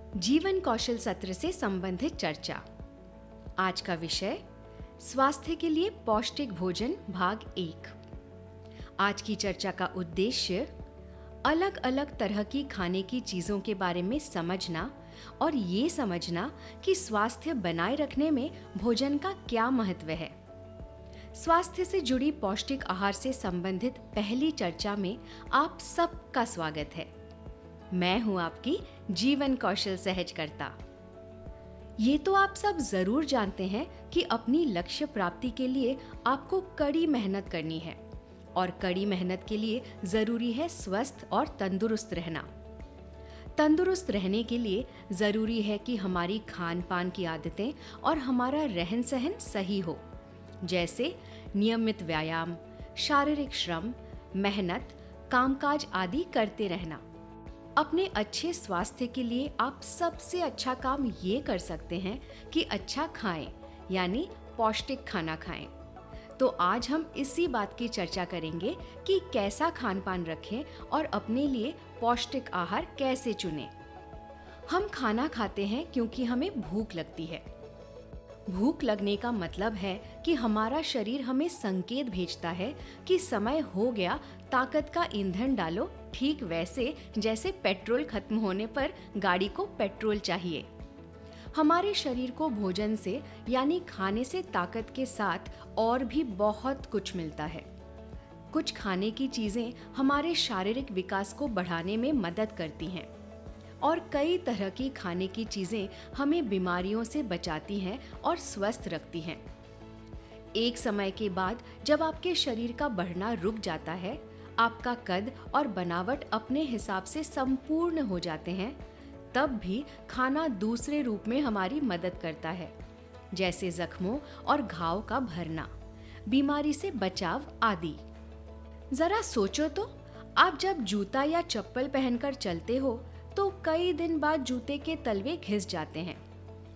जीवन कौशल सत्र से संबंधित चर्चा। आज का विषय स्वास्थ्य के लिए पौष्टिक भोजन भाग 1। आज की चर्चा का उद्देश्य अलग अलग तरह की खाने की चीजों के बारे में समझना और ये समझना कि स्वास्थ्य बनाए रखने में भोजन का क्या महत्व है। स्वास्थ्य से जुड़ी पौष्टिक आहार से संबंधित पहली चर्चा में आप सबका स्वागत है। मैं हूं आपकी जीवन कौशल सहजकर्ता। ये तो आप सब जरूर जानते हैं कि अपनी लक्ष्य प्राप्ति के लिए आपको कड़ी मेहनत करनी है और कड़ी मेहनत के लिए जरूरी है स्वस्थ और तंदुरुस्त रहना। तंदुरुस्त रहने के लिए जरूरी है कि हमारी खान पान की आदतें और हमारा रहन सहन सही हो, जैसे नियमित व्यायाम, शारीरिक श्रम, मेहनत, कामकाज आदि करते रहना। अपने अच्छे स्वास्थ्य के लिए आप सबसे अच्छा काम ये कर सकते हैं कि अच्छा खाएं, यानी पौष्टिक खाना खाएं। तो आज हम इसी बात की चर्चा करेंगे कि कैसा खान पान रखें और अपने लिए पौष्टिक आहार कैसे चुनें। हम खाना खाते हैं क्योंकि हमें भूख लगती है। भूख लगने का मतलब है कि हमारा शरीर हमें संकेत भेजता है कि समय हो गया, ताकत का ईंधन डालो, ठीक वैसे जैसे पेट्रोल खत्म होने पर गाड़ी को पेट्रोल चाहिए। हमारे शरीर को भोजन से यानी खाने से ताकत के साथ और भी बहुत कुछ मिलता है। कुछ खाने की चीजें हमारे शारीरिक विकास को बढ़ाने में मदद करती हैं और कई तरह की खाने की चीजें हमें बीमारियों से बचाती हैं और स्वस्थ रखती हैं। एक समय के बाद जब आपके शरीर का बढ़ना रुक जाता है, आपका कद और बनावट अपने हिसाब से संपूर्ण हो जाते हैं, तब भी खाना दूसरे रूप में हमारी मदद करता है, जैसे जख्मों और घाव का भरना, बीमारी से बचाव आदि। जरा सोचो तो, आप जब जूता या चप्पल पहनकर चलते हो तो कई दिन बाद जूते के तलवे घिस जाते हैं,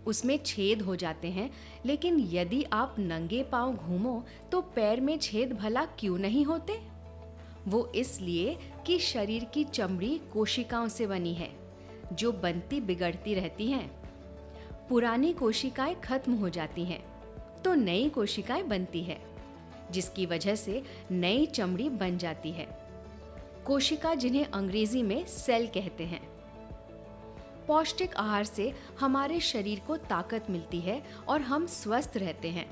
उसमें छेद हो जाते हैं, लेकिन यदि आप नंगे पांव घूमो तो पैर में छेद भला क्यों नहीं होते? वो इसलिए कि शरीर की चमड़ी कोशिकाओं से बनी है, जो बनती बिगड़ती रहती हैं। पुरानी कोशिकाएं खत्म हो जाती हैं तो नई कोशिकाएं बनती है, जिसकी वजह से नई चमड़ी बन जाती है। कोशिका, जिन्हें अंग्रेजी में सेल कहते हैं। पौष्टिक आहार से हमारे शरीर को ताकत मिलती है और हम स्वस्थ रहते हैं।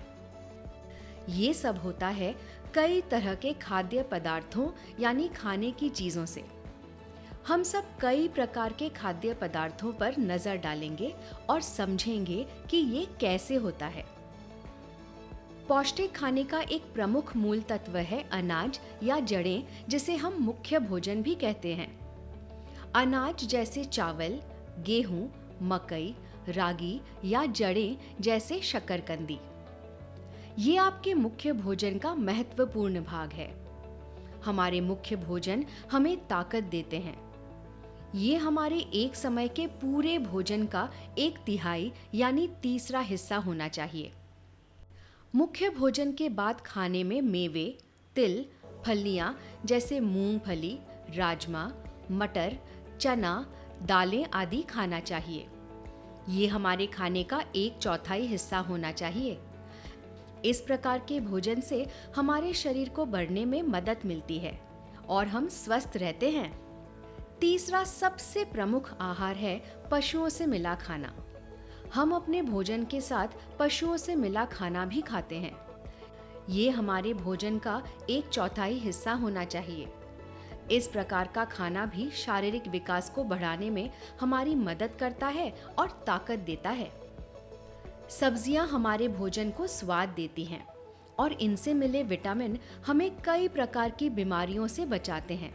ये सब होता है कई तरह के खाद्य पदार्थों यानी खाने की चीजों से। हम सब कई प्रकार के खाद्य पदार्थों पर नजर डालेंगे और समझेंगे कि ये कैसे होता है। पौष्टिक खाने का एक प्रमुख मूल तत्व है अनाज या जड़ें, जिसे हम मुख्य भोजन भी कहते हैं। अनाज जैसे चावल, गेहूं, मकई, रागी या जड़ें जैसे शकरकंदी, ये आपके मुख्य भोजन का महत्वपूर्ण भाग है। हमारे मुख्य भोजन हमें ताकत देते हैं। ये हमारे एक समय के पूरे भोजन का 1/3 यानी तीसरा हिस्सा होना चाहिए। मुख्य भोजन के बाद खाने में मेवे, तिल, फलियां जैसे मूंगफली, राजमा, मटर, चना, दालें आदि खाना चाहिए। ये हमारे खाने का 1/4 हिस्सा होना चाहिए। इस प्रकार के भोजन से हमारे शरीर को बढ़ने में मदद मिलती है और हम स्वस्थ रहते हैं। तीसरा सबसे प्रमुख आहार है पशुओं से मिला खाना। हम अपने भोजन के साथ पशुओं से मिला खाना भी खाते हैं। ये हमारे भोजन का 1/4 हिस्सा होना चाहिए। इस प्रकार का खाना भी शारीरिक विकास को बढ़ाने में हमारी मदद करता है और ताकत देता है। सब्जियां हमारे भोजन को स्वाद देती हैं और इनसे मिले विटामिन हमें कई प्रकार की बीमारियों से बचाते हैं।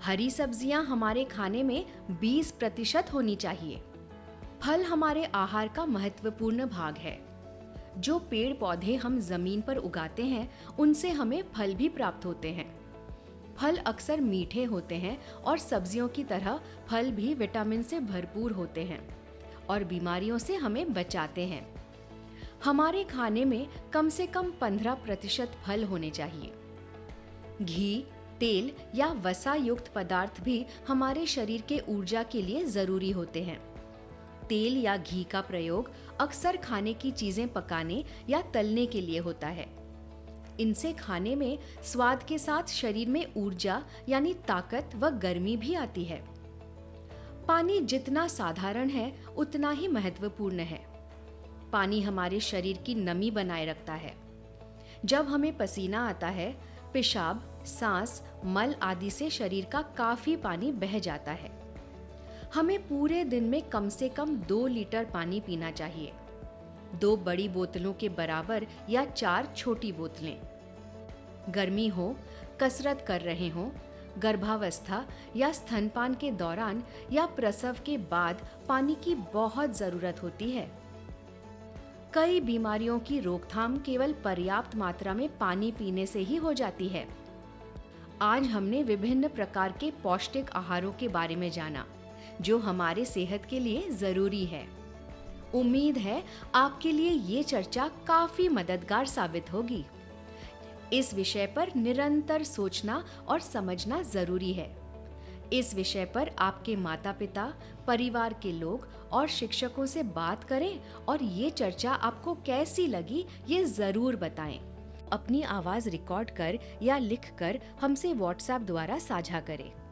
हरी सब्जियां हमारे खाने में 20% होनी चाहिए। फल हमारे आहार का महत्वपूर्ण भाग है। जो पेड़ पौधे हम जमीन पर उगाते हैं, उनसे हमें फल भी प्राप्त होते हैं। फल अक्सर मीठे होते हैं और सब्जियों की तरह फल भी विटामिन से भरपूर होते हैं और बीमारियों से हमें बचाते हैं। हमारे खाने में कम से कम 15% फल होने चाहिए। घी, तेल या वसा युक्त पदार्थ भी हमारे शरीर के ऊर्जा के लिए जरूरी होते हैं। तेल या घी का प्रयोग अक्सर खाने की चीजें पकाने या तलने के लिए होता है। इनसे खाने में स्वाद के साथ शरीर में ऊर्जा यानी ताकत व गर्मी भी आती है। पानी जितना साधारण है उतना ही महत्वपूर्ण है। पानी हमारे शरीर की नमी बनाए रखता है। जब हमें पसीना आता है, पेशाब, सांस, मल आदि से शरीर का काफी पानी बह जाता है। हमें पूरे दिन में कम से कम 2 लीटर पानी पीना चाहिए। 2 बड़ी बोतलों के बराबर या 4 छोटी बोतलें। गर्मी हो, कसरत कर रहे हों, गर्भावस्था या स्तनपान के दौरान या प्रसव के बाद पानी की बहुत जरूरत होती है। कई बीमारियों की रोकथाम केवल पर्याप्त मात्रा में पानी पीने से ही हो जाती है। आज हमने विभिन्न प्रकार के पौष्टिक आहारों के बारे में जाना, जो हमारे सेहत के लिए जरूरी है। उम्मीद है आपके लिए ये चर्चा काफी मददगार साबित होगी। इस विषय पर निरंतर सोचना और समझना जरूरी है। इस विषय पर आपके माता-पिता, परिवार के लोग और शिक्षकों से बात करें और ये चर्चा आपको कैसी लगी ये जरूर बताएं। अपनी आवाज रिकॉर्ड कर या लिख कर हमसे व्हाट्सएप द्वारा साझा करें।